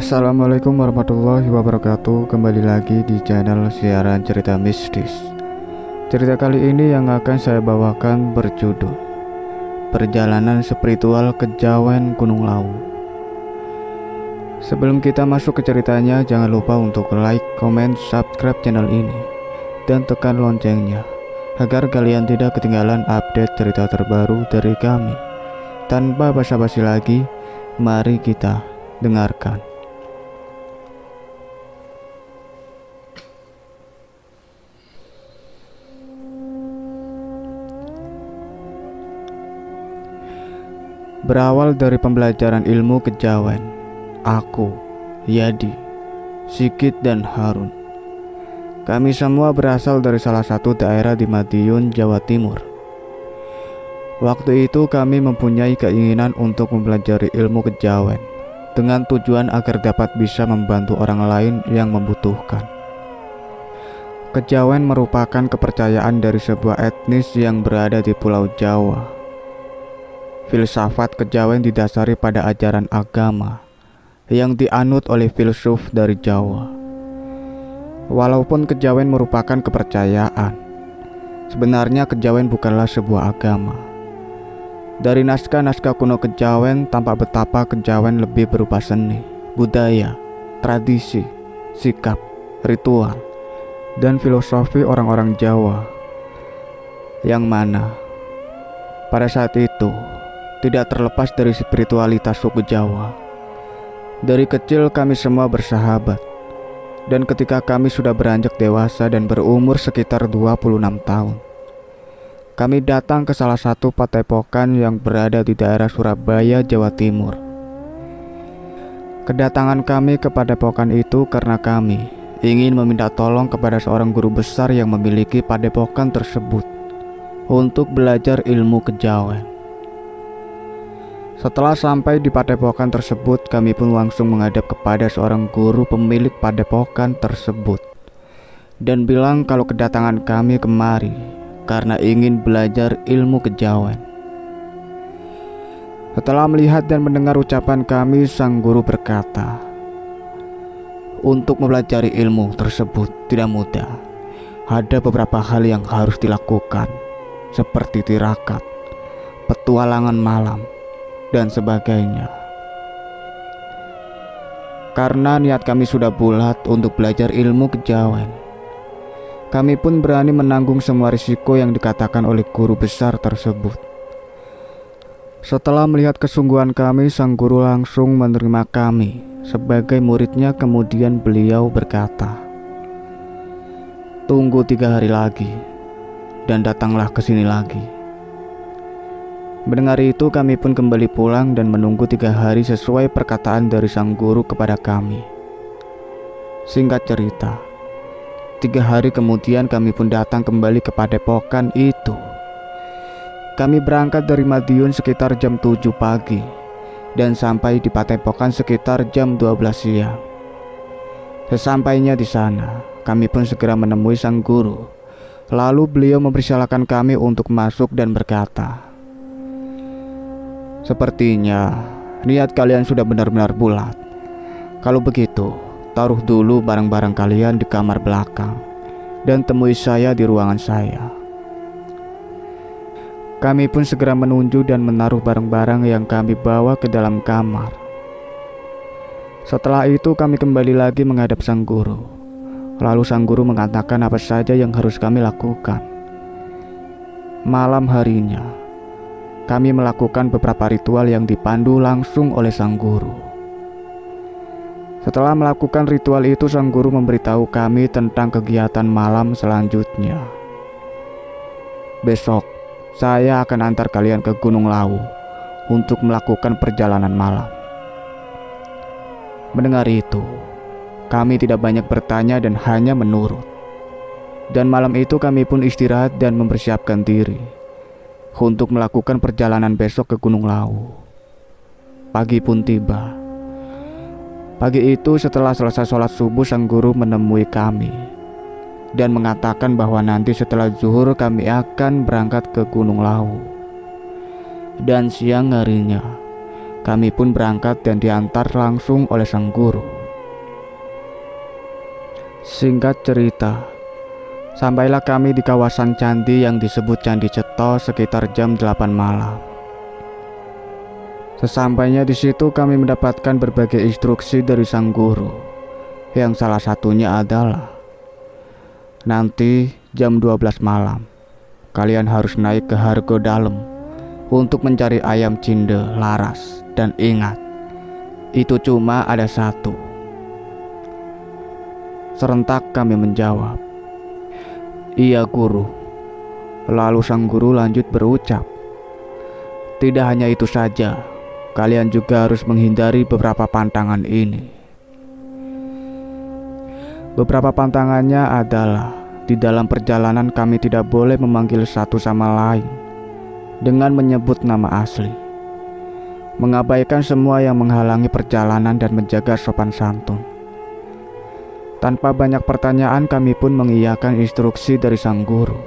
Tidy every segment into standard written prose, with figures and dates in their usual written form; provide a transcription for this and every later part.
Assalamualaikum warahmatullahi wabarakatuh. Kembali lagi di channel siaran cerita mistis. Cerita kali ini yang akan saya bawakan berjudul Perjalanan Spiritual Kejawen Gunung Lawu. Sebelum kita masuk ke ceritanya, jangan lupa untuk like, comment, subscribe channel ini dan tekan loncengnya agar kalian tidak ketinggalan update cerita terbaru dari kami. Tanpa basa-basi lagi, mari kita dengarkan. Berawal dari pembelajaran ilmu kejawen, aku, Yadi, Sigit, dan Harun. Kami semua berasal dari salah satu daerah di Madiun, Jawa Timur. Waktu itu kami mempunyai keinginan untuk mempelajari ilmu kejawen dengan tujuan agar dapat bisa membantu orang lain yang membutuhkan. Kejawen merupakan kepercayaan dari sebuah etnis yang berada di Pulau Jawa. Filsafat kejawen didasari pada ajaran agama yang dianut oleh filsuf dari Jawa. Walaupun kejawen merupakan kepercayaan, sebenarnya kejawen bukanlah sebuah agama. Dari naskah-naskah kuno kejawen tampak betapa kejawen lebih berupa seni, budaya, tradisi, sikap, ritual, dan filosofi orang-orang Jawa, yang mana pada saat itu tidak terlepas dari spiritualitas suku Jawa. Dari kecil kami semua bersahabat, dan ketika kami sudah beranjak dewasa dan berumur sekitar 26 tahun, kami datang ke salah satu padepokan yang berada di daerah Surabaya, Jawa Timur. Kedatangan kami ke padepokan itu karena kami ingin meminta tolong kepada seorang guru besar yang memiliki padepokan tersebut untuk belajar ilmu kejawen. Setelah sampai di padepokan tersebut, kami pun langsung menghadap kepada seorang guru pemilik padepokan tersebut dan bilang kalau kedatangan kami kemari karena ingin belajar ilmu kejawen. Setelah melihat dan mendengar ucapan kami, sang guru berkata, untuk mempelajari ilmu tersebut tidak mudah. Ada beberapa hal yang harus dilakukan, seperti tirakat, petualangan malam, dan sebagainya. Karena niat kami sudah bulat untuk belajar ilmu kejawen, kami pun berani menanggung semua risiko yang dikatakan oleh guru besar tersebut. Setelah melihat kesungguhan kami, sang guru langsung menerima kami sebagai muridnya. Kemudian beliau berkata, tunggu 3 hari lagi dan datanglah ke sini lagi. Mendengar itu, kami pun kembali pulang dan menunggu 3 hari sesuai perkataan dari sang guru kepada kami. Singkat cerita, 3 hari kemudian kami pun datang kembali ke padepokan itu. Kami berangkat dari Madiun sekitar jam 7 pagi dan sampai di padepokan sekitar jam 12 siang. Sesampainya di sana, kami pun segera menemui sang guru. Lalu beliau mempersilahkan kami untuk masuk dan berkata, sepertinya niat kalian sudah benar-benar bulat. Kalau begitu, taruh dulu barang-barang kalian di kamar belakang dan temui saya di ruangan saya. Kami pun segera menunjuk dan menaruh barang-barang yang kami bawa ke dalam kamar. Setelah itu kami kembali lagi menghadap sang guru. Lalu sang guru mengatakan apa saja yang harus kami lakukan. Malam harinya, kami melakukan beberapa ritual yang dipandu langsung oleh sang guru. Setelah melakukan ritual itu, sang guru memberitahu kami tentang kegiatan malam selanjutnya. Besok, saya akan antar kalian ke Gunung Lawu untuk melakukan perjalanan malam. Mendengar itu, kami tidak banyak bertanya dan hanya menurut. Dan malam itu kami pun istirahat dan mempersiapkan diri untuk melakukan perjalanan besok ke Gunung Lawu. Pagi pun tiba. Pagi itu setelah selesai sholat subuh, sang guru menemui kami dan mengatakan bahwa nanti setelah zuhur kami akan berangkat ke Gunung Lawu. Dan siang harinya Kami pun berangkat dan diantar langsung oleh sang guru. Singkat cerita, sampailah kami di kawasan candi yang disebut Candi Cetho sekitar jam 8 malam. Sesampainya di situ kami mendapatkan berbagai instruksi dari sang guru, yang salah satunya adalah nanti jam 12 malam kalian harus naik ke Hargo Dalem untuk mencari ayam cinde laras. Dan ingat, itu cuma ada satu. Serentak kami menjawab, "Iya guru." Lalu sang guru lanjut berucap, "Tidak hanya itu saja, kalian juga harus menghindari beberapa pantangan ini." Beberapa pantangannya adalah di dalam perjalanan kami tidak boleh memanggil satu sama lain dengan menyebut nama asli, mengabaikan semua yang menghalangi perjalanan dan menjaga sopan santun. Tanpa banyak pertanyaan kami pun mengiyakan instruksi dari sang guru.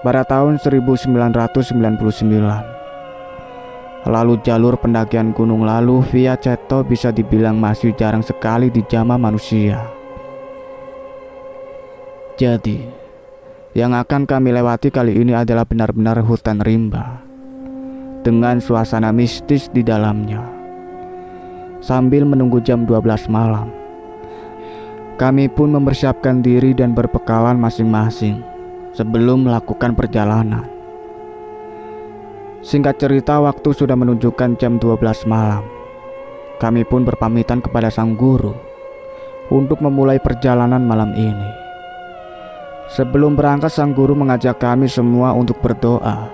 Pada tahun 1999, lalu jalur pendakian Gunung Lawu via Cetho bisa dibilang masih jarang sekali dijamah manusia. Jadi, yang akan kami lewati kali ini adalah benar-benar hutan rimba dengan suasana mistis di dalamnya. Sambil menunggu jam 12 malam, kami pun mempersiapkan diri dan berbekalan masing-masing sebelum melakukan perjalanan. Singkat cerita, waktu sudah menunjukkan jam 12 malam. Kami pun berpamitan kepada sang guru untuk memulai perjalanan malam ini. Sebelum berangkat, sang guru mengajak kami semua untuk berdoa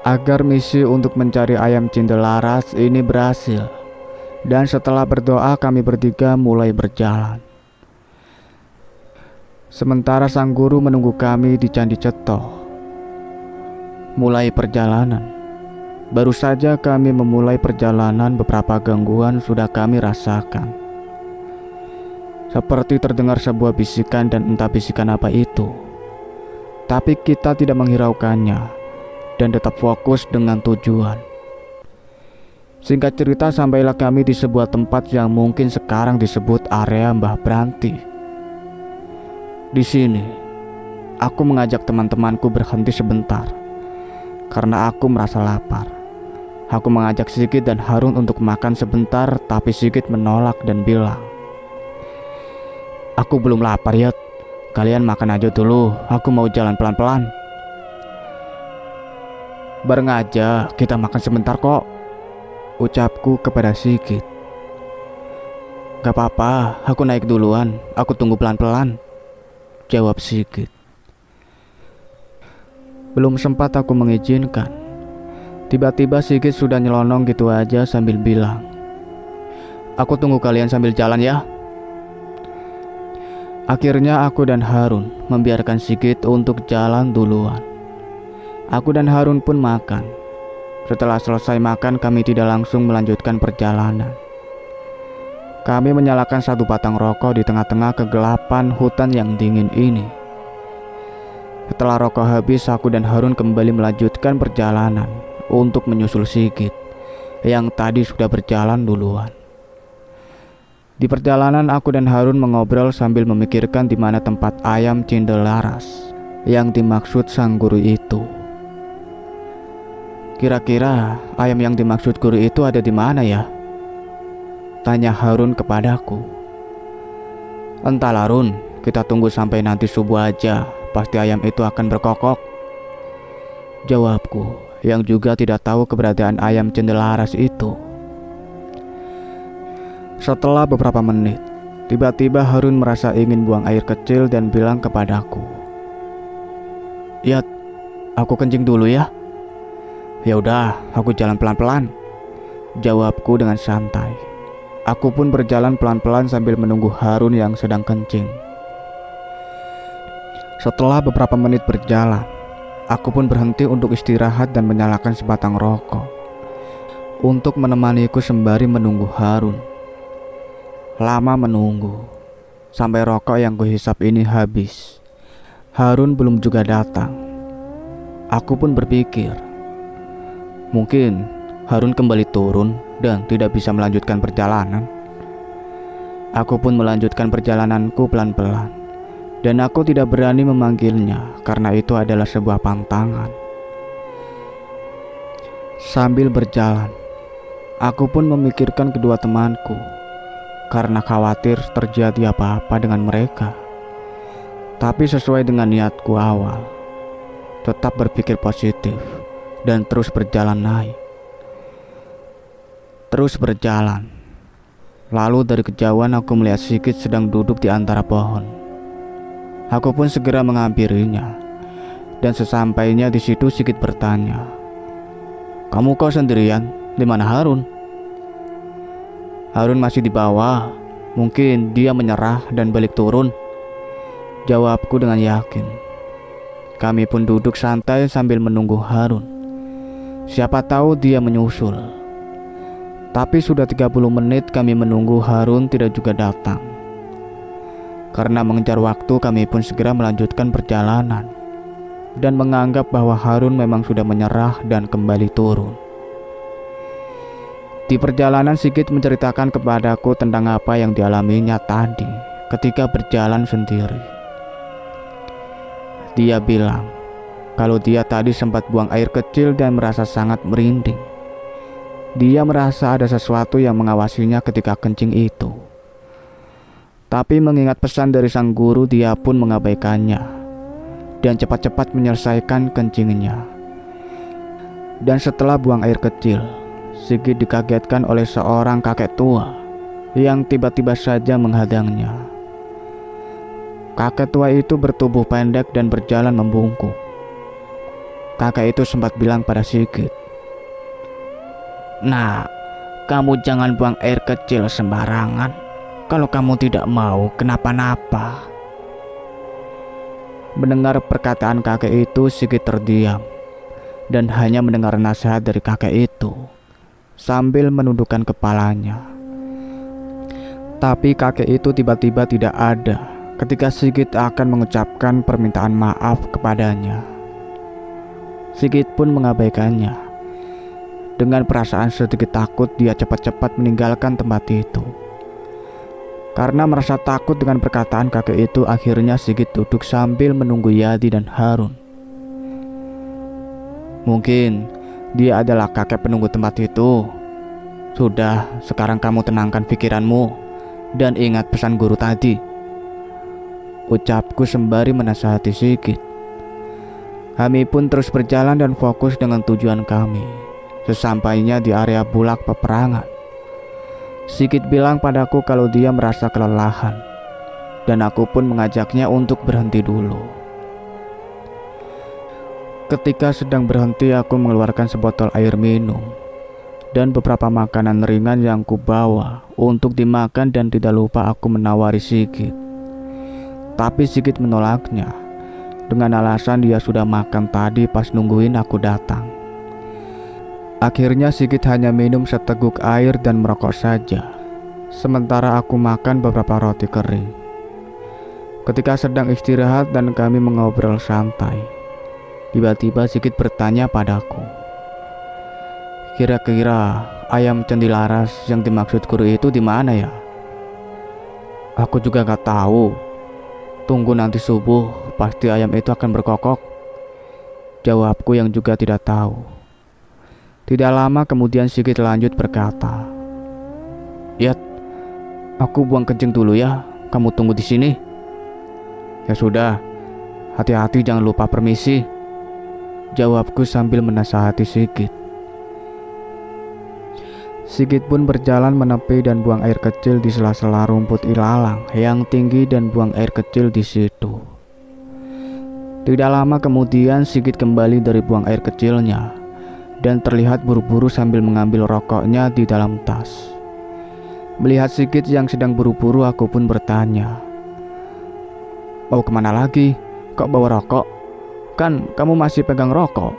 agar misi untuk mencari ayam cinde laras ini berhasil. Dan setelah berdoa, kami bertiga mulai berjalan. Sementara sang guru menunggu kami di Candi Cetho. Mulai perjalanan. Baru saja kami memulai perjalanan, beberapa gangguan sudah kami rasakan. Seperti terdengar sebuah bisikan dan entah bisikan apa itu. Tapi kita tidak menghiraukannya dan tetap fokus dengan tujuan. Singkat cerita, sampailah kami di sebuah tempat yang mungkin sekarang disebut area Mbah Branti. Di sini, aku mengajak teman-temanku berhenti sebentar karena aku merasa lapar. Aku mengajak Sigit dan Harun untuk makan sebentar, tapi Sigit menolak dan bilang, "Aku belum lapar ya, kalian makan aja dulu, aku mau jalan pelan-pelan." "Bareng aja, kita makan sebentar kok," ucapku kepada Sigit. "Gak apa-apa, aku naik duluan, aku tunggu pelan-pelan," jawab Sigit. Belum sempat aku mengizinkan, tiba-tiba Sigit sudah nyelonong gitu aja sambil bilang, "Aku tunggu kalian sambil jalan ya." Akhirnya aku dan Harun membiarkan Sigit untuk jalan duluan. Aku dan Harun pun makan. Setelah selesai makan, kami tidak langsung melanjutkan perjalanan. Kami menyalakan satu batang rokok di tengah-tengah kegelapan hutan yang dingin ini. Setelah rokok habis, aku dan Harun kembali melanjutkan perjalanan untuk menyusul Sigit yang tadi sudah berjalan duluan. Di perjalanan, aku dan Harun mengobrol sambil memikirkan di mana tempat ayam cinde laras yang dimaksud sang guru itu. "Kira-kira ayam yang dimaksud guru itu ada di mana ya?" tanya Harun kepadaku. "Entahlah Harun, kita tunggu sampai nanti subuh aja, pasti ayam itu akan berkokok," jawabku, yang juga tidak tahu keberadaan ayam cinde laras itu. Setelah beberapa menit, tiba-tiba Harun merasa ingin buang air kecil dan bilang kepadaku, "Ya, aku kencing dulu ya." "Ya udah, aku jalan pelan-pelan," jawabku dengan santai. Aku pun berjalan pelan-pelan sambil menunggu Harun yang sedang kencing. Setelah beberapa menit berjalan, aku pun berhenti untuk istirahat dan menyalakan sebatang rokok untuk menemaniku sembari menunggu Harun. Lama menunggu, sampai rokok yang kuhisap ini habis. Harun belum juga datang. Aku pun berpikir, mungkin Harun kembali turun dan tidak bisa melanjutkan perjalanan. Aku pun melanjutkan perjalananku pelan-pelan, dan aku tidak berani memanggilnya karena itu adalah sebuah pantangan. Sambil berjalan, aku pun memikirkan kedua temanku karena khawatir terjadi apa-apa dengan mereka. Tapi sesuai dengan niatku awal, tetap berpikir positif dan terus berjalan naik. Terus berjalan. Lalu dari kejauhan aku melihat Sigit sedang duduk di antara pohon. Aku pun segera menghampirinya. Dan sesampainya di situ Sigit bertanya, "Kamu kok sendirian? Di mana Harun?" "Harun masih di bawah. Mungkin dia menyerah dan balik turun," jawabku dengan yakin. Kami pun duduk santai sambil menunggu Harun. Siapa tahu dia menyusul. Tapi sudah 30 menit kami menunggu Harun tidak juga datang. Karena mengejar waktu, kami pun segera melanjutkan perjalanan dan menganggap bahwa Harun memang sudah menyerah dan kembali turun. Di perjalanan Sigit menceritakan kepadaku tentang apa yang dialaminya tadi ketika berjalan sendiri. Dia bilang kalau dia tadi sempat buang air kecil dan merasa sangat merinding. Dia merasa ada sesuatu yang mengawasinya ketika kencing itu. Tapi mengingat pesan dari sang guru, dia pun mengabaikannya dan cepat-cepat menyelesaikan kencingnya. Dan setelah buang air kecil, Sigit dikagetkan oleh seorang kakek tua yang tiba-tiba saja menghadangnya. Kakek tua itu bertubuh pendek dan berjalan membungkuk. Kakek itu sempat bilang pada Sigit, "Nah, kamu jangan buang air kecil sembarangan. Kalau kamu tidak mau kenapa-napa." Mendengar perkataan kakek itu, Sigit terdiam dan hanya mendengar nasihat dari kakek itu sambil menundukkan kepalanya. Tapi kakek itu tiba-tiba tidak ada ketika Sigit akan mengucapkan permintaan maaf kepadanya. Sigit pun mengabaikannya. Dengan perasaan sedikit takut, dia cepat-cepat meninggalkan tempat itu. Karena merasa takut dengan perkataan kakek itu, akhirnya Sigit duduk sambil menunggu Yadi dan Harun. Mungkin dia adalah kakek penunggu tempat itu. Sudah, sekarang kamu tenangkan pikiranmu dan ingat pesan guru tadi, ucapku sembari menasihati Sigit. Kami pun terus berjalan dan fokus dengan tujuan kami. Sesampainya di area bulak peperangan, Sigit bilang padaku kalau dia merasa kelelahan, dan aku pun mengajaknya untuk berhenti dulu. Ketika sedang berhenti, aku mengeluarkan sebotol air minum dan beberapa makanan ringan yang kubawa untuk dimakan, dan tidak lupa aku menawari Sigit. Tapi Sigit menolaknya dengan alasan dia sudah makan tadi pas nungguin aku datang. Akhirnya Sigit hanya minum seteguk air dan merokok saja, sementara aku makan beberapa roti kering. Ketika sedang istirahat dan kami mengobrol santai, tiba-tiba Sigit bertanya padaku, "Kira-kira ayam cendilaras yang dimaksud guru itu di mana ya?" "Aku juga gak tahu. Tunggu nanti subuh, pasti ayam itu akan berkokok," jawabku yang juga tidak tahu. Tidak lama kemudian Sigit lanjut berkata, "Yat, aku buang kencing dulu ya. Kamu tunggu di sini." "Ya sudah, hati-hati jangan lupa permisi," jawabku sambil menasihati Sigit. Sigit pun berjalan menepi dan buang air kecil di sela-sela rumput ilalang yang tinggi dan buang air kecil di situ. Tidak lama kemudian Sigit kembali dari buang air kecilnya dan terlihat buru-buru sambil mengambil rokoknya di dalam tas. Melihat Sigit yang sedang buru-buru, aku pun bertanya, "Mau kemana lagi? Kok bawa rokok? Kan kamu masih pegang rokok."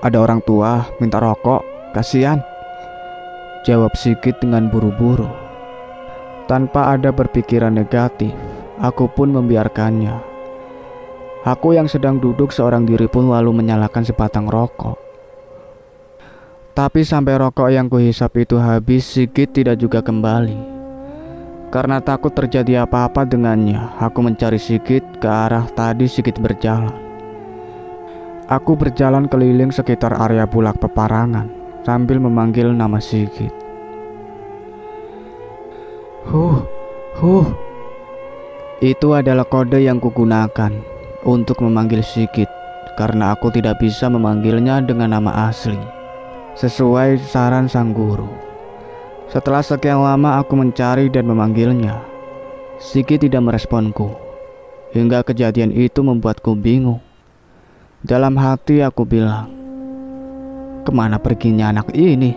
"Ada orang tua minta rokok, kasihan," jawab Sigit dengan buru-buru. Tanpa ada berpikiran negatif, aku pun membiarkannya. Aku yang sedang duduk seorang diri pun lalu menyalakan sebatang rokok. Tapi sampai rokok yang kuhisap itu habis, Sigit tidak juga kembali. Karena takut terjadi apa-apa dengannya, aku mencari Sigit ke arah tadi Sigit berjalan. Aku berjalan keliling sekitar area Bulak Peparangan sambil memanggil nama Sigit. Huh. Itu adalah kode yang kugunakan untuk memanggil Sigit, karena aku tidak bisa memanggilnya dengan nama asli sesuai saran sang guru. Setelah sekian lama aku mencari dan memanggilnya, Sigit tidak meresponku. Hingga kejadian itu membuatku bingung. Dalam hati aku bilang, kemana perginya anak ini?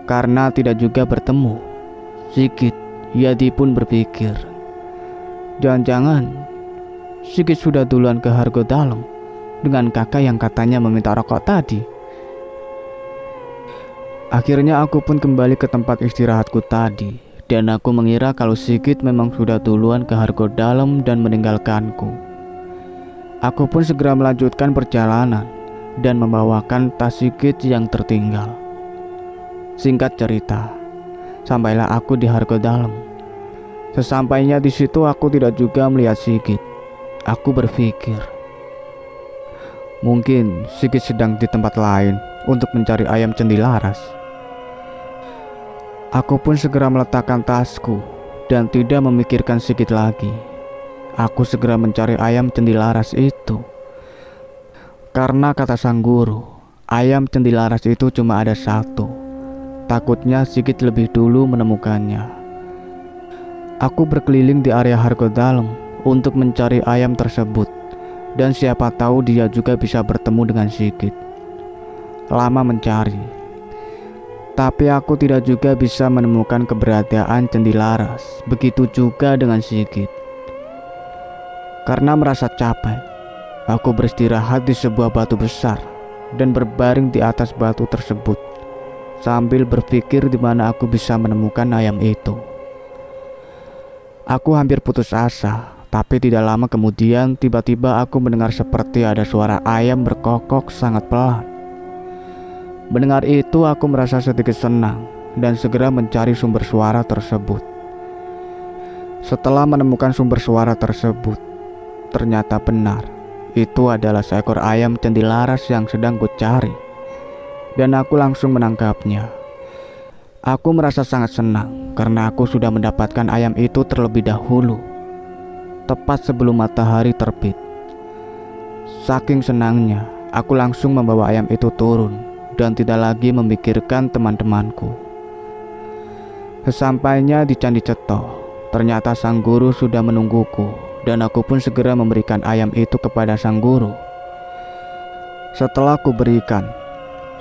Karena tidak juga bertemu Sigit, Yadi pun berpikir, jangan-jangan Sigit sudah duluan ke Hargo Dalam dengan kakak yang katanya meminta rokok tadi. Akhirnya aku pun kembali ke tempat istirahatku tadi, dan aku mengira kalau Sigit memang sudah duluan ke Hargo Dalam dan meninggalkanku. Aku pun segera melanjutkan perjalanan dan membawakan tas Sigit yang tertinggal. Singkat cerita, sampailah aku di Hargo Dalam. Sesampainya di situ aku tidak juga melihat Sigit. Aku berpikir, mungkin Sigit sedang di tempat lain untuk mencari ayam cendilaras. Aku pun segera meletakkan tasku dan tidak memikirkan Sigit lagi. Aku segera mencari ayam cendilaras itu. Karena kata sang guru, ayam cendilaras itu cuma ada satu. Takutnya Sigit lebih dulu menemukannya. Aku berkeliling di area Hargo Dalam untuk mencari ayam tersebut, dan siapa tahu dia juga bisa bertemu dengan Sigit. Lama mencari, tapi aku tidak juga bisa menemukan keberadaan cendilaras. Begitu juga dengan Sigit. Karena merasa capek, aku beristirahat di sebuah batu besar dan berbaring di atas batu tersebut sambil berpikir di mana aku bisa menemukan ayam itu. Aku hampir putus asa, tapi tidak lama kemudian tiba-tiba aku mendengar seperti ada suara ayam berkokok sangat pelan. Mendengar itu aku merasa sedikit senang dan segera mencari sumber suara tersebut. Setelah menemukan sumber suara tersebut, ternyata benar itu adalah seekor ayam cendilaras yang sedang kucari, dan aku langsung menangkapnya. Aku merasa sangat senang karena aku sudah mendapatkan ayam itu terlebih dahulu, tepat sebelum matahari terbit. Saking senangnya, aku langsung membawa ayam itu turun dan tidak lagi memikirkan teman-temanku. Sesampainya di Candi Ceto, ternyata sang guru sudah menungguku, dan aku pun segera memberikan ayam itu kepada sang guru. Setelah aku berikan,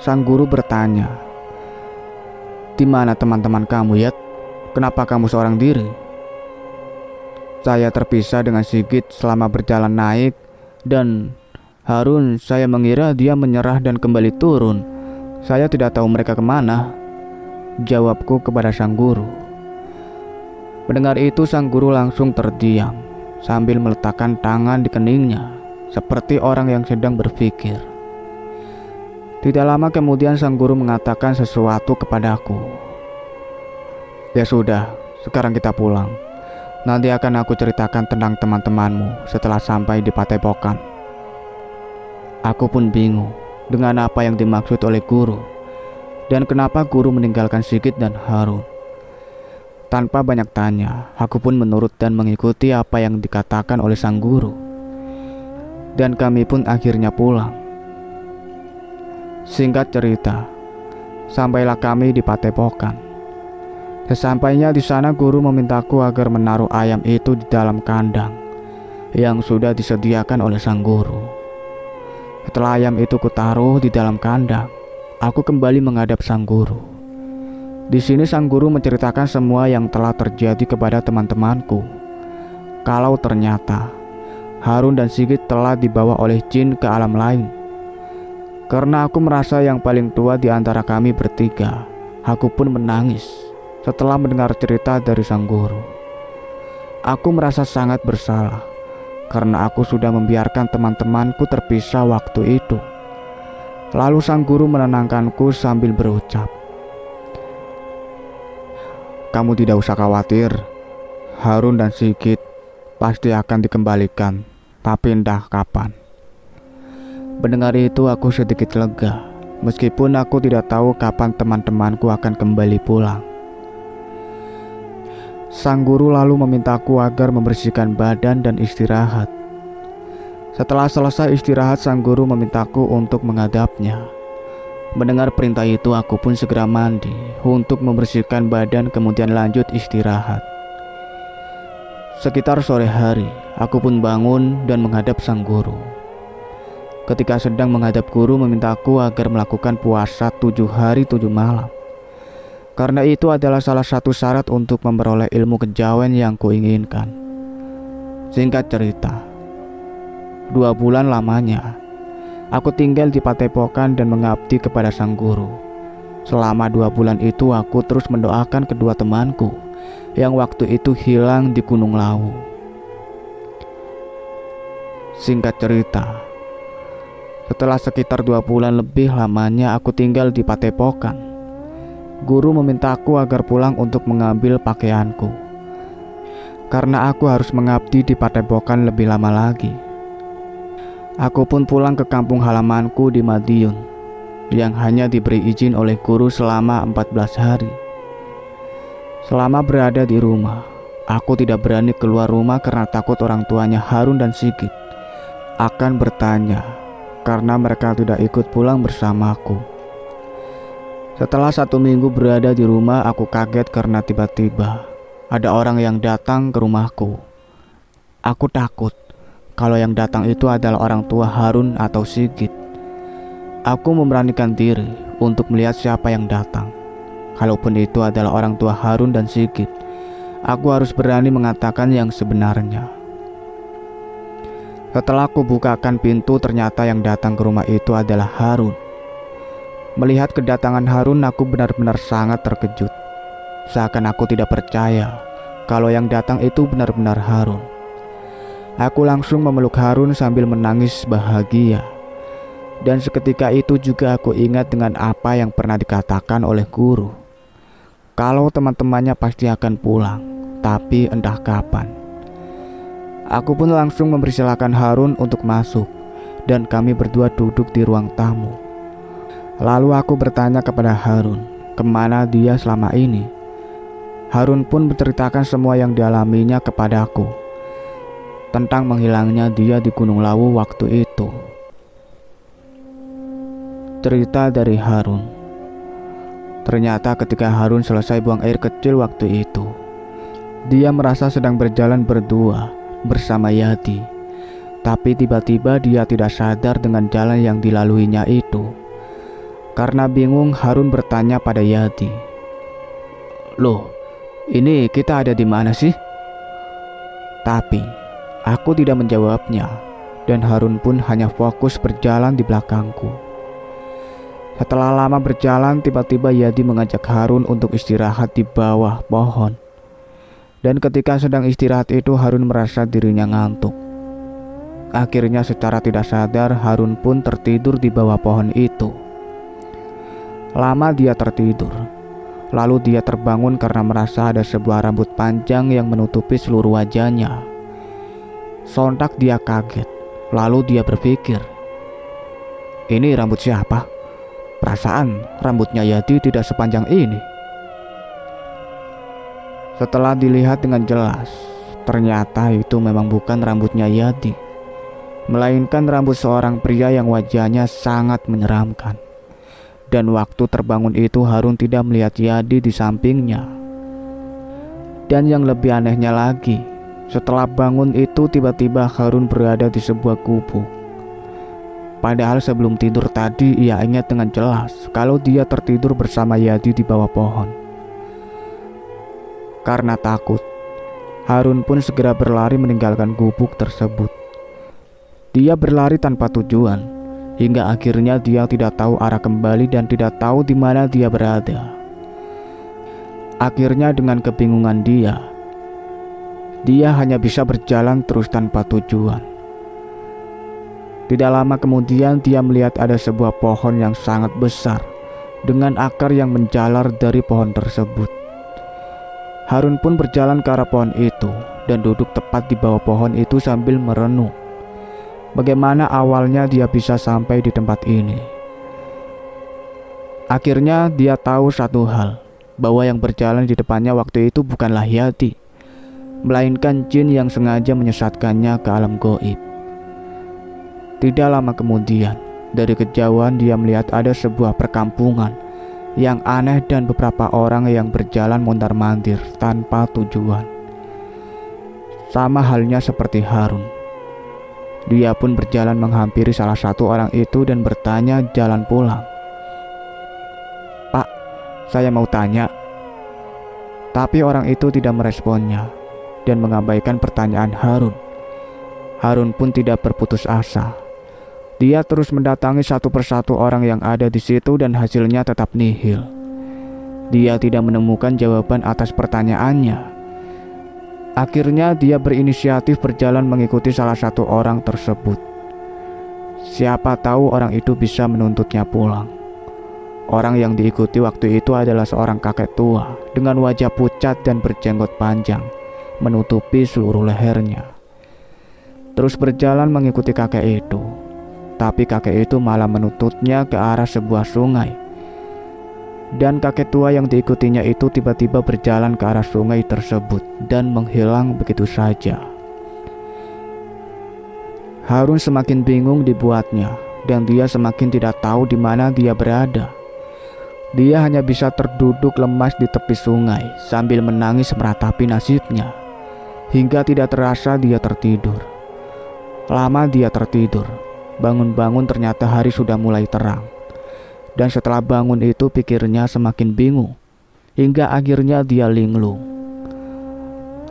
sang guru bertanya, "Di mana teman-teman kamu, Yat? Kenapa kamu seorang diri?" Saya terpisah dengan Sigit selama berjalan naik, dan Harun saya mengira dia menyerah dan kembali turun. Saya tidak tahu mereka kemana, jawabku kepada sang guru. Mendengar itu sang guru langsung terdiam sambil meletakkan tangan di keningnya seperti orang yang sedang berpikir. Tidak lama kemudian sang guru mengatakan sesuatu kepadaku. "Ya sudah, sekarang kita pulang. Nanti akan aku ceritakan tentang teman-temanmu setelah sampai di Padepokan." Aku pun bingung dengan apa yang dimaksud oleh guru dan kenapa guru meninggalkan Sigit dan Harun. Tanpa banyak tanya, aku pun menurut dan mengikuti apa yang dikatakan oleh sang guru, dan kami pun akhirnya pulang. Singkat cerita, sampailah kami di Padepokan. Sesampainya di sana, guru memintaku agar menaruh ayam itu di dalam kandang yang sudah disediakan oleh sang guru. Setelah ayam itu kutaruh di dalam kandang, aku kembali menghadap sang guru. Di sini sang guru menceritakan semua yang telah terjadi kepada teman-temanku. Kalau ternyata Harun dan Sigit telah dibawa oleh jin ke alam lain. Karena aku merasa yang paling tua di antara kami bertiga, aku pun menangis setelah mendengar cerita dari sang guru. Aku merasa sangat bersalah karena aku sudah membiarkan teman-temanku terpisah waktu itu. Lalu sang guru menenangkanku sambil berucap, "Kamu tidak usah khawatir, Harun dan Sigit pasti akan dikembalikan, tapi entah kapan." Mendengar itu aku sedikit lega, meskipun aku tidak tahu kapan teman-temanku akan kembali pulang. Sang guru lalu memintaku agar membersihkan badan dan istirahat. Setelah selesai istirahat, sang guru memintaku untuk menghadapnya. Mendengar perintah itu, aku pun segera mandi untuk membersihkan badan, kemudian lanjut istirahat. Sekitar sore hari, aku pun bangun dan menghadap sang guru. Ketika sedang menghadap guru, memintaku agar melakukan puasa 7 hari 7 malam. Karena itu adalah salah satu syarat untuk memperoleh ilmu kejawen yang kuinginkan. Singkat cerita, 2 bulan lamanya aku tinggal di Padepokan dan mengabdi kepada sang guru. Selama 2 bulan itu aku terus mendoakan kedua temanku yang waktu itu hilang di Gunung Lawu. Singkat cerita, setelah sekitar 2 bulan lebih lamanya aku tinggal di Padepokan, guru memintaku agar pulang untuk mengambil pakaianku, karena aku harus mengabdi di Padepokan lebih lama lagi. Aku pun pulang ke kampung halamanku di Madiun, yang hanya diberi izin oleh guru selama 14 hari. Selama berada di rumah, aku tidak berani keluar rumah karena takut orang tuanya Harun dan Sigit akan bertanya, karena mereka tidak ikut pulang bersamaku. Setelah 1 minggu berada di rumah, aku kaget karena tiba-tiba ada orang yang datang ke rumahku. Aku takut kalau yang datang itu adalah orang tua Harun atau Sigit. Aku memberanikan diri untuk melihat siapa yang datang. Kalaupun itu adalah orang tua Harun dan Sigit, aku harus berani mengatakan yang sebenarnya. Setelah aku bukakan pintu, ternyata yang datang ke rumah itu adalah Harun. Melihat kedatangan Harun, aku benar-benar sangat terkejut. Seakan aku tidak percaya kalau yang datang itu benar-benar Harun. Aku langsung memeluk Harun sambil menangis bahagia. Dan seketika itu juga aku ingat dengan apa yang pernah dikatakan oleh guru, kalau teman-temannya pasti akan pulang, tapi entah kapan. Aku pun langsung mempersilahkan Harun untuk masuk, dan kami berdua duduk di ruang tamu. Lalu aku bertanya kepada Harun, kemana dia selama ini. Harun pun menceritakan semua yang dialaminya kepadaku, tentang menghilangnya dia di Gunung Lawu waktu itu. Cerita dari Harun. Ternyata ketika Harun selesai buang air kecil waktu itu, dia merasa sedang berjalan berdua bersama Yadi. Tapi tiba-tiba dia tidak sadar dengan jalan yang dilaluinya itu. Karena bingung, Harun bertanya pada Yadi, "Loh, ini kita ada di mana sih?" Tapi aku tidak menjawabnya, dan Harun pun hanya fokus berjalan di belakangku. Setelah lama berjalan, tiba-tiba Yadi mengajak Harun untuk istirahat di bawah pohon. Dan ketika sedang istirahat itu, Harun merasa dirinya ngantuk. Akhirnya secara tidak sadar, Harun pun tertidur di bawah pohon itu. Lama dia tertidur, lalu dia terbangun karena merasa ada sebuah rambut panjang yang menutupi seluruh wajahnya. Sontak dia kaget, lalu dia berpikir, "Ini rambut siapa? Perasaan rambutnya Yadi tidak sepanjang ini." Setelah dilihat dengan jelas, ternyata itu memang bukan rambutnya Yadi, melainkan rambut seorang pria yang wajahnya sangat menyeramkan. Dan waktu terbangun itu, Harun tidak melihat Yadi di sampingnya. Dan yang lebih anehnya lagi, setelah bangun itu tiba-tiba Harun berada di sebuah gubuk. Padahal sebelum tidur tadi ia ingat dengan jelas kalau dia tertidur bersama Yadi di bawah pohon. Karena takut, Harun pun segera berlari meninggalkan gubuk tersebut. Dia berlari tanpa tujuan, hingga akhirnya dia tidak tahu arah kembali dan tidak tahu di mana dia berada. Akhirnya dengan kebingungan dia hanya bisa berjalan terus tanpa tujuan. Tidak lama kemudian dia melihat ada sebuah pohon yang sangat besar dengan akar yang menjalar dari pohon tersebut. Harun pun berjalan ke arah pohon itu dan duduk tepat di bawah pohon itu sambil merenung. Bagaimana awalnya dia bisa sampai di tempat ini? Akhirnya dia tahu satu hal, bahwa yang berjalan di depannya waktu itu bukanlah Yati, melainkan jin yang sengaja menyesatkannya ke alam gaib. Tidak lama kemudian, dari kejauhan dia melihat ada sebuah perkampungan yang aneh dan beberapa orang yang berjalan mondar-mandir tanpa tujuan. Sama halnya seperti Harun. Dia pun berjalan menghampiri salah satu orang itu dan bertanya jalan pulang. "Pak, saya mau tanya." Tapi orang itu tidak meresponnya dan mengabaikan pertanyaan Harun. Harun pun tidak berputus asa. Dia terus mendatangi satu persatu orang yang ada di situ dan hasilnya tetap nihil. Dia tidak menemukan jawaban atas pertanyaannya. Akhirnya dia berinisiatif berjalan mengikuti salah satu orang tersebut. Siapa tahu orang itu bisa menuntutnya pulang. Orang yang diikuti waktu itu adalah seorang kakek tua dengan wajah pucat dan berjenggot panjang, menutupi seluruh lehernya. Terus berjalan mengikuti kakek itu. Tapi kakek itu malah menuntutnya ke arah sebuah sungai. Dan kakek tua yang diikutinya itu tiba-tiba berjalan ke arah sungai tersebut dan menghilang begitu saja. Harun semakin bingung dibuatnya dan dia semakin tidak tahu di mana dia berada. Dia hanya bisa terduduk lemas di tepi sungai sambil menangis meratapi nasibnya. Hingga tidak terasa dia tertidur. Lama dia tertidur. Bangun-bangun ternyata hari sudah mulai terang. Dan setelah bangun itu pikirnya semakin bingung. Hingga akhirnya dia linglung.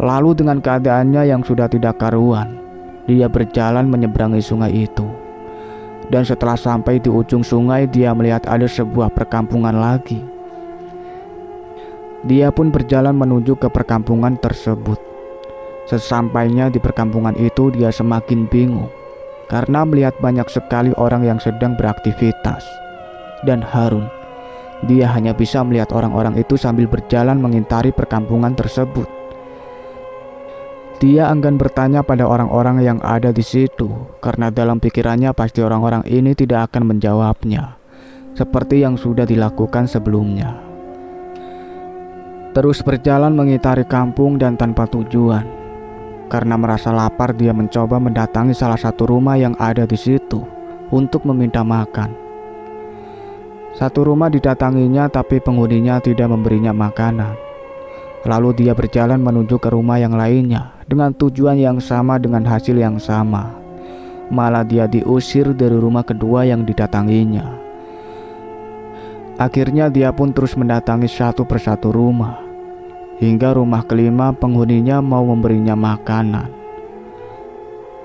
Lalu dengan keadaannya yang sudah tidak karuan, dia berjalan menyeberangi sungai itu. Dan setelah sampai di ujung sungai, dia melihat ada sebuah perkampungan lagi. Dia pun berjalan menuju ke perkampungan tersebut. Sesampainya di perkampungan itu, dia semakin bingung karena melihat banyak sekali orang yang sedang beraktivitas. Dan Harun, dia hanya bisa melihat orang-orang itu sambil berjalan mengintari perkampungan tersebut. Dia enggan bertanya pada orang-orang yang ada di situ, karena dalam pikirannya pasti orang-orang ini tidak akan menjawabnya, seperti yang sudah dilakukan sebelumnya. Terus berjalan mengitari kampung dan tanpa tujuan. Karena merasa lapar, dia mencoba mendatangi salah satu rumah yang ada di situ untuk meminta makan. Satu rumah didatanginya, tapi penghuninya tidak memberinya makanan. Lalu dia berjalan menuju ke rumah yang lainnya dengan tujuan yang sama dengan hasil yang sama. Malah dia diusir dari rumah kedua yang didatanginya. Akhirnya dia pun terus mendatangi satu persatu rumah. Hingga rumah kelima penghuninya mau memberinya makanan.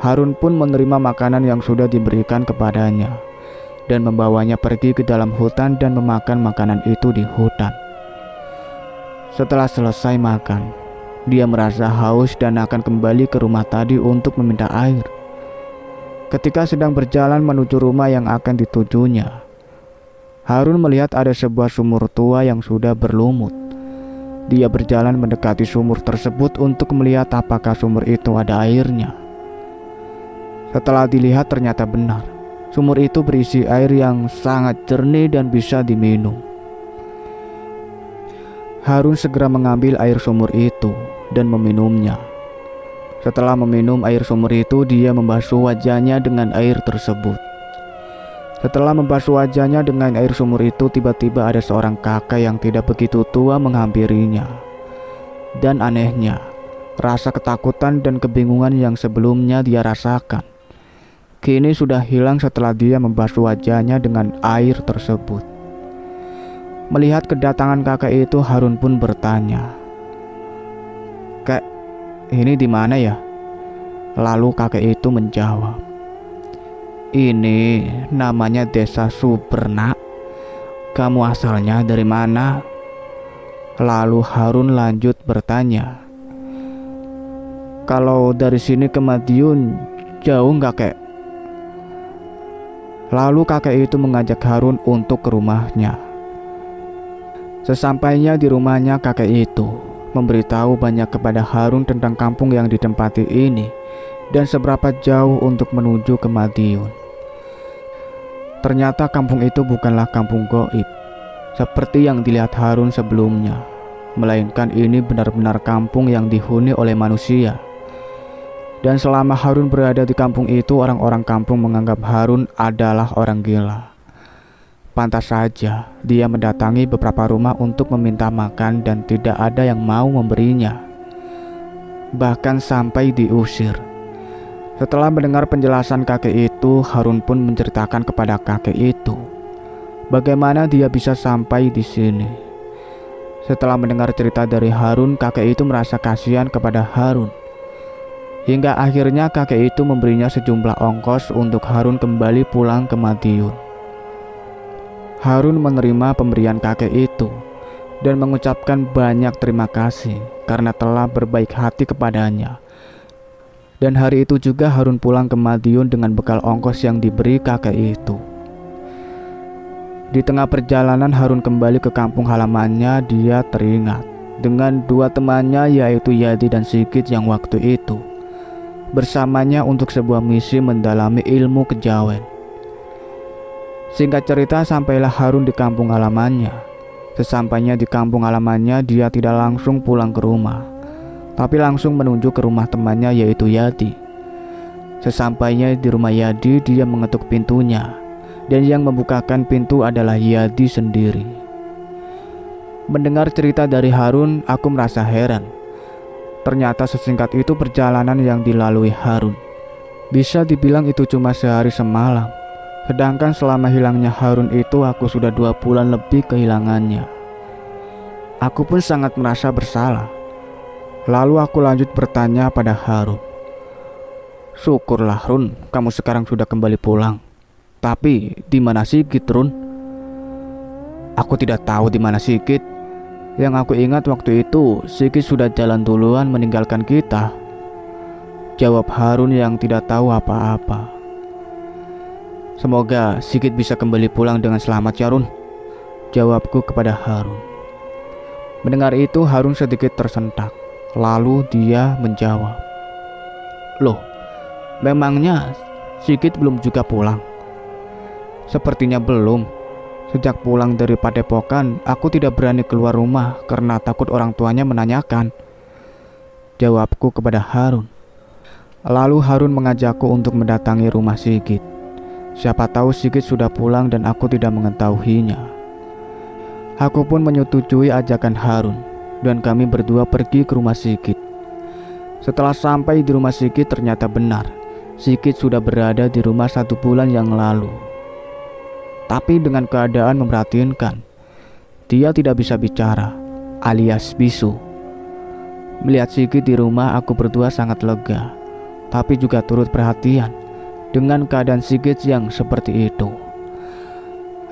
Harun pun menerima makanan yang sudah diberikan kepadanya dan membawanya pergi ke dalam hutan dan memakan makanan itu di hutan. Setelah selesai makan, dia merasa haus dan akan kembali ke rumah tadi untuk meminta air. Ketika sedang berjalan menuju rumah yang akan ditujunya, Harun melihat ada sebuah sumur tua yang sudah berlumut. Dia berjalan mendekati sumur tersebut untuk melihat apakah sumur itu ada airnya. Setelah dilihat ternyata benar, sumur itu berisi air yang sangat jernih dan bisa diminum. Harun segera mengambil air sumur itu dan meminumnya. Setelah meminum air sumur itu, dia membasuh wajahnya dengan air tersebut. Setelah membasuh wajahnya dengan air sumur itu, tiba-tiba ada seorang kakek yang tidak begitu tua menghampirinya. Dan anehnya, rasa ketakutan dan kebingungan yang sebelumnya dia rasakan kini sudah hilang setelah dia membasuh wajahnya dengan air tersebut. Melihat kedatangan kakek itu, Harun pun bertanya, "Kek, ini di mana ya?" Lalu kakek itu menjawab, "Ini namanya Desa Suberna. Kamu asalnya dari mana?" Lalu Harun lanjut bertanya, "Kalau dari sini ke Madiun jauh nggak, kek?" Lalu kakek itu mengajak Harun untuk ke rumahnya. Sesampainya di rumahnya, kakek itu memberitahu banyak kepada Harun tentang kampung yang ditempati ini dan seberapa jauh untuk menuju ke Madiun. Ternyata kampung itu bukanlah kampung gaib seperti yang dilihat Harun sebelumnya, melainkan ini benar-benar kampung yang dihuni oleh manusia. Dan selama Harun berada di kampung itu, orang-orang kampung menganggap Harun adalah orang gila. Pantas saja dia mendatangi beberapa rumah untuk meminta makan dan tidak ada yang mau memberinya. Bahkan sampai diusir. Setelah mendengar penjelasan kakek itu, Harun pun menceritakan kepada kakek itu bagaimana dia bisa sampai di sini. Setelah mendengar cerita dari Harun, kakek itu merasa kasihan kepada Harun. Hingga akhirnya kakek itu memberinya sejumlah ongkos untuk Harun kembali pulang ke Madiun. Harun menerima pemberian kakek itu dan mengucapkan banyak terima kasih karena telah berbaik hati kepadanya. Dan hari itu juga Harun pulang ke Madiun dengan bekal ongkos yang diberi kakek itu. Di tengah perjalanan Harun kembali ke kampung halamannya, dia teringat dengan dua temannya, yaitu Yadi dan Sigit, yang waktu itu bersamanya untuk sebuah misi mendalami ilmu kejawen. Singkat cerita, sampailah Harun di kampung halamannya. Sesampainya di kampung halamannya, dia tidak langsung pulang ke rumah, tapi langsung menuju ke rumah temannya, yaitu Yadi. Sesampainya di rumah Yadi, dia mengetuk pintunya, dan yang membukakan pintu adalah Yadi sendiri. Mendengar cerita dari Harun, aku merasa heran. Ternyata sesingkat itu perjalanan yang dilalui Harun. Bisa dibilang itu cuma sehari semalam. Sedangkan selama hilangnya Harun itu, aku sudah 2 bulan lebih kehilangannya. Aku pun sangat merasa bersalah. Lalu aku lanjut bertanya pada Harun. Syukurlah Run, kamu sekarang sudah kembali pulang. Tapi di mana Sigit, Run? Aku tidak tahu di mana Sigit. Yang aku ingat waktu itu, Sigit sudah jalan duluan meninggalkan kita, jawab Harun yang tidak tahu apa-apa. Semoga Sigit bisa kembali pulang dengan selamat ya Run, jawabku kepada Harun. Mendengar itu, Harun sedikit tersentak. Lalu dia menjawab, loh, memangnya Sigit belum juga pulang? Sepertinya belum. Sejak pulang dari Padepokan, aku tidak berani keluar rumah karena takut orang tuanya menanyakan, jawabku kepada Harun. Lalu Harun mengajakku untuk mendatangi rumah Sigit. Siapa tahu Sigit sudah pulang dan aku tidak mengetahuinya. Aku pun menyetujui ajakan Harun dan kami berdua pergi ke rumah Sigit. Setelah sampai di rumah Sigit, ternyata benar, Sigit sudah berada di rumah 1 bulan yang lalu. Tapi dengan keadaan memprihatinkan. Dia tidak bisa bicara, alias bisu. Melihat Sigit di rumah, aku berdua sangat lega, tapi juga turut perhatian dengan keadaan Sigit yang seperti itu.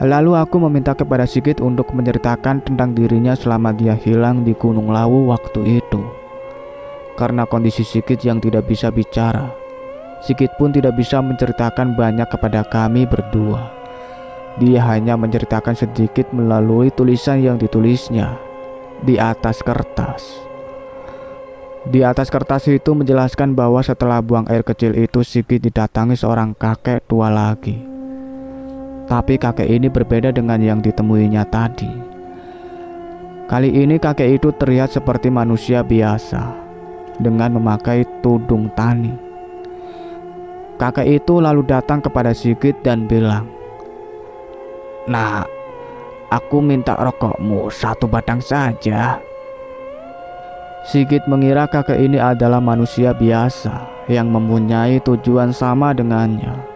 Lalu aku meminta kepada Sigit untuk menceritakan tentang dirinya selama dia hilang di Gunung Lawu waktu itu. Karena kondisi Sigit yang tidak bisa bicara, Sigit pun tidak bisa menceritakan banyak kepada kami berdua. Dia hanya menceritakan sedikit melalui tulisan yang ditulisnya di atas kertas. Di atas kertas itu menjelaskan bahwa setelah buang air kecil itu, Sigit didatangi seorang kakek tua lagi. Tapi kakek ini berbeda dengan yang ditemuinya tadi. Kali ini kakek itu terlihat seperti manusia biasa dengan memakai tudung tani. Kakek itu lalu datang kepada Sigit dan bilang, "Nah, aku minta rokokmu 1 batang saja." Sigit mengira kakek ini adalah manusia biasa yang mempunyai tujuan sama dengannya.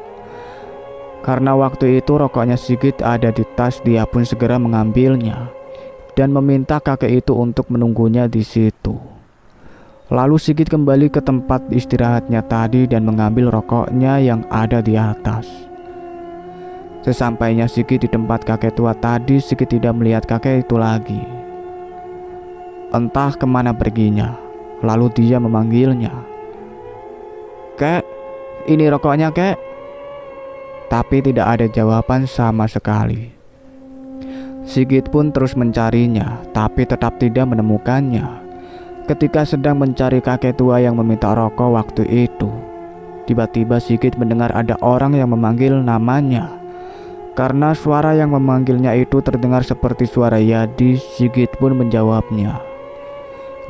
Karena waktu itu rokoknya Sigit ada di tas, dia pun segera mengambilnya dan meminta kakek itu untuk menunggunya di situ. Lalu Sigit kembali ke tempat istirahatnya tadi dan mengambil rokoknya yang ada di atas. Sesampainya Sigit di tempat kakek tua tadi, Sigit tidak melihat kakek itu lagi. Entah kemana perginya. Lalu dia memanggilnya, "Kek, ini rokoknya, Kek." tapi tidak ada jawaban sama sekali. Sigit pun terus mencarinya, tapi tetap tidak menemukannya. Ketika sedang mencari kakek tua yang meminta rokok waktu itu, tiba-tiba Sigit mendengar ada orang yang memanggil namanya. Karena suara yang memanggilnya itu terdengar seperti suara Yadi, Sigit pun menjawabnya.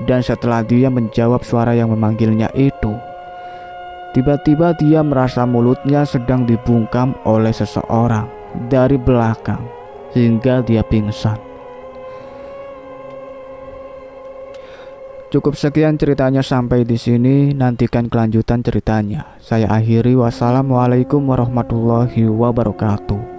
Dan setelah dia menjawab suara yang memanggilnya itu, tiba-tiba dia merasa mulutnya sedang dibungkam oleh seseorang dari belakang hingga dia pingsan. Cukup sekian ceritanya sampai di sini. Nantikan kelanjutan ceritanya. Saya akhiri. Wassalamualaikum warahmatullahi wabarakatuh.